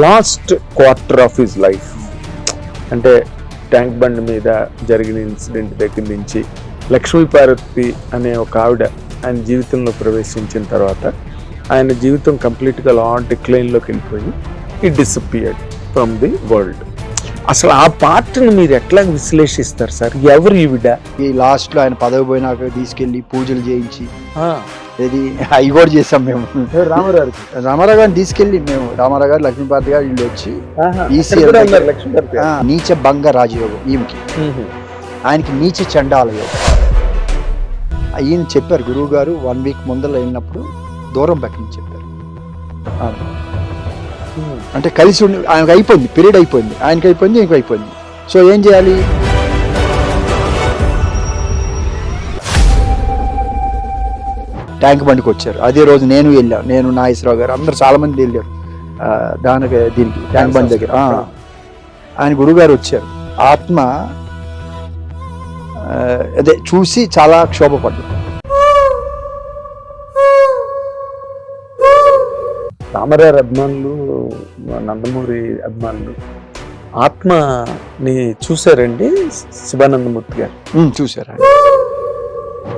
Last quarter of his life, అంటే tank bund మీద జరిగిన ఇన్సిడెంట్ దగ్గర నుంచి లక్ష్మీపార్వతి అనే ఒక ఆవిడ ఆయన జీవితంలో ప్రవేశించిన తర్వాత ఆయన జీవితం కంప్లీట్గా డిక్లైన్లోకి వెళ్ళిపోయి ఈ డిసప్పియర్డ్ ఫ్రమ్ ది వరల్డ్. అసలు ఆ పార్ట్ని మీరు ఎట్లా విశ్లేషిస్తారు సార్? ఎవరు ఈవిడ? ఈ లాస్ట్లో ఆయన పదవి పోయినాక తీసుకెళ్ళి పూజలు చేయించి ఇది అవి కూడా చేసాం మేము. రామారావు గారిని తీసుకెళ్ళి మేము రామారావు గారు లక్ష్మీపార్వతి గారు వీళ్ళు వచ్చి నీచ భంగ రాజయోగం ఈమెకి, ఆయనకి నీచ చండాల యోగం ఈయన చెప్పారు. గురువు గారు 1 వీక్ ముందర వెళ్ళినప్పుడు దూరం పెట్టని చెప్పారు. అంటే కలిసి ఉండి ఆయనకు అయిపోయింది, పీరియడ్ అయిపోయింది, ఆయనకి అయిపోయింది, ఇంకో అయిపోయింది. సో ఏం చేయాలి? ట్యాంక్ బండికి వచ్చారు. అదే రోజు నేను వెళ్ళాను, నేను నాగేశ్వరరావు గారు అందరు చాలా మంది వెళ్ళారు దీనికి ట్యాంక్ బండి దగ్గర. ఆయన గురువుగారు వచ్చారు. ఆత్మ అదే చూసి చాలా క్షోభపడ్డారు. రామారావు అభిమానులు, నందమూరి అభిమానులు ఆత్మని చూసారండి శివానందమూర్తి గారు? చూసారండి.